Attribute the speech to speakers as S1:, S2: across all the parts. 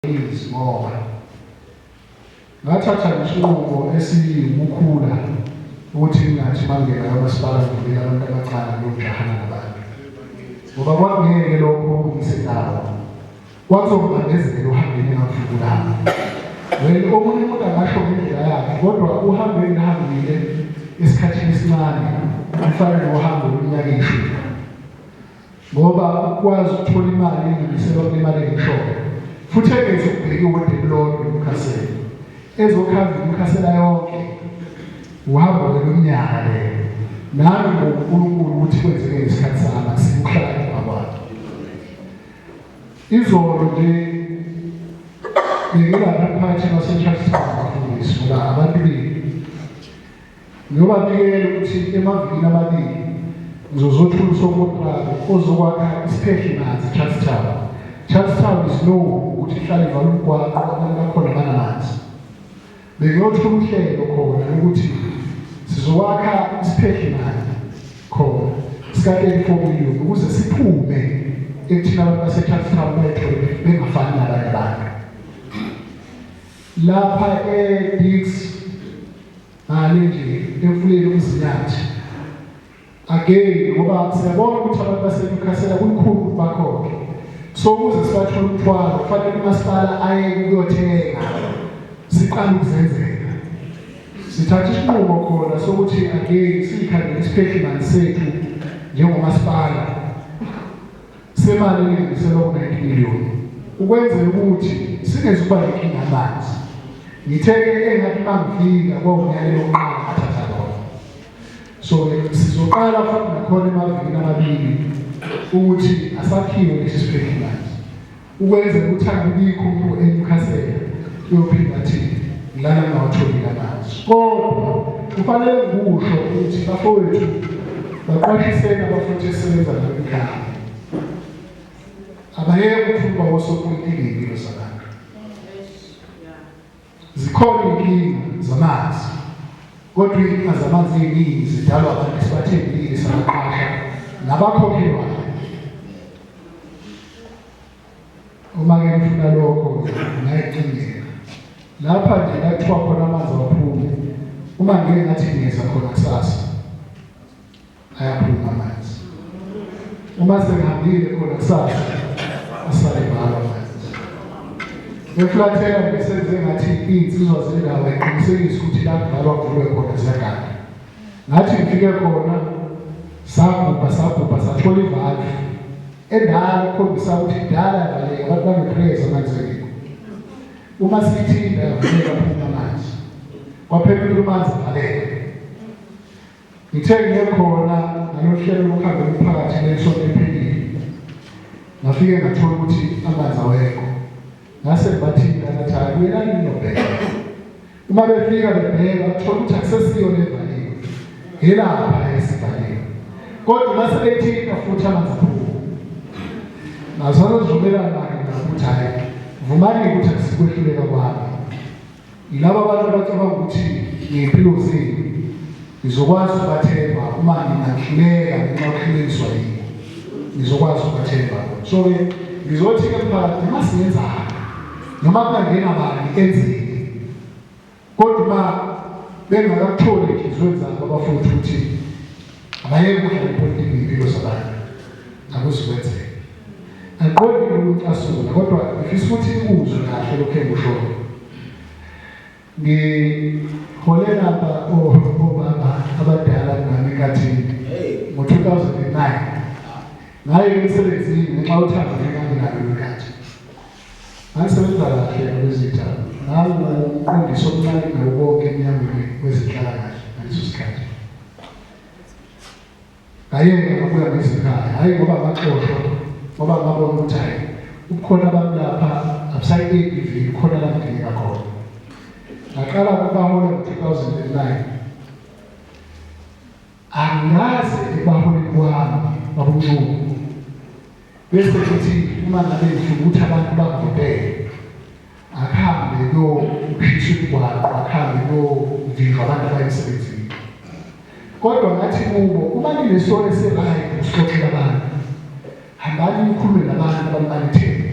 S1: ngoba ngathatha isinqumo esiwukhula ukuthi ngathi mangena kamasipala ngivulele abantu abancane nojahana nabantu ngoba kwangeke lokho ngisendawo kwazongibandezela uhambeni engafulanga omunye umuntu angasho ngendlela yakhe kodwa uhambe engihambile esikhathini esincane kufanele uhambe iminyaka eyishumi ngoba ukwazi ukuthola imali engiselwa kulimali engishoyo futhi engeze ukubheka iwodeni lodwa emkhaseni ezokhava imkhasela yonke uhamba kweminyaka leyo nami ngoNkulunkulu ukuthi kwenzeke ngesikhathi sami sikuhlala kwabantu izolo nje ngilapha naseCharlestown bafundisi ngoba abantu ngiyobabikela ukuthi emavikini amabili ngizozothula sokontraka ozokwakha isiphehle nazi Charlestown. Charlestown is known ukuthi ihlale ivala umgwaqo abantu bakhona banamanzi. Bengiyothula uhlelo khona ukuthi sizokwakha isiphehle nazi khona sika-34 million ukuze siphume ekuthina abantu baseCharlestown bethu bengafani nabanye abantu. Lapha eDix nje emfuleni umzinyathi again ngoba siyabona ukuthi abantu baseNewcastle kulikhulu bakhona so ukuze sibathole umthwalo kufanele umasipala aye ukuyothenga siqale ukuzenzela sithatha isinqumo khona sokuthi again sikhandele isiphehlmani sethu njengomasipala semali engiselwa ku-90 million ukwenzela ukuthi singezukuba nenkinga yamanzi ngitheke engathi mangifika kwawunyalo lokuqala athatha khona so sizoqala futhi nakhona emavikini amabili ukuthi asakhiwe lesi siphehlmani ukwenzela ukuthi angibikho umuntu eNewcastle uyophinda athi ngilana ngawatholile amanzi kodwa kufanele ngikusho ukuthi bafowethu baqwashisene abafuthi esebenza nabekhaya abayeke ukuba osopolitiki impilo zabantu zikhona inkinga zamanzi kodwa inkinga zamanzi eziningi zidalwa abantu esibathembile sabaqasha nabakhokhelwayo uma-ke ngifuna lokho ngayicingela lapha nje lathiwa khona amanzi awaphume uma ngeke ngathi ngiyeza khona kusasa ayaphuma amanzi uma sengihambile khona kusasa asale bhala amanzi ngiflathela ngisenze ngathi iy'nsizwa zendawo iqinisekise ukuthi la kuvalwa kuvulwe khona ziyagada ngathi ngifike khona sabhubha sathola ivalve endala ukhombisa ukuthi kudala yavaleka abantu banepreza amanzi engekho uma sithinda yavuleka phuma amanzi kwaphelele amanzi avaleka ngithe ngiye khona nalohlelo lokuhamba umphakathi lesonto ephelile ngafike ngathola ukuthi amanzi awekho ngase bathinda ngathi akuyelani nobheka uma befika bebheka bathola ukuthi akusesiyo levaliwe yelapha esivaliwe kodwa mase bethinda futhi amanzi aphuma nazozovumelana ukuthi hayi vumani ukuthi asikwehluleka kwami yilabo abantu abacabanga ukuthi ngempilo zenu ngizokwazi ukubathemba uma ngingahluleka ngenxa yokuhlulekiswa yini ngizokwazi ukubathemba so-ke ngizothi-ke mphakathi noma singenzani noma kungangena mali enzeni kodwa uma bengakakutholi enhliziyweni zabo abafuna ukuthi abayeke ukudlala ipolitiki ngey'mpilo zabantu akuzikwenzeka angiqondi ukucasula kodwa ngifisa ukuthi ikuzwe kahle lokho engishoyo ngihole lapha obaba abadala nami enkathini ngo-2009 ngaye emsebenzini ngenxa yothando enganginalo lenkathi ngisebenza kahle kwezitha ngangumqondisi omncane nawo bonke emnyangweni wezenhlalakahle ngaleso sikhathi ngayeke ngabuya ngezikhaya hhayi ngoba ngaxoshwa ngoba ngabona ukuthi hayi ubukhona bami lapha abusayi-ABV khona la ngidingeka khona ngaqala kubahole ngo-2009 angaze ebaholeni kwami babuncumo bese kuthi uma ngabe ngifuna ukuthi abantu bangivotele akuhambe kuyokushisa umgwaqo akuhambe kuyovinjwa abantu abayemsebenzini kodwa ngathi kubo uma ninesona esirayi usixoxela abantu hambani nikhulume nabantu ababalithembe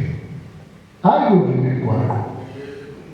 S1: hayi kuvimengwana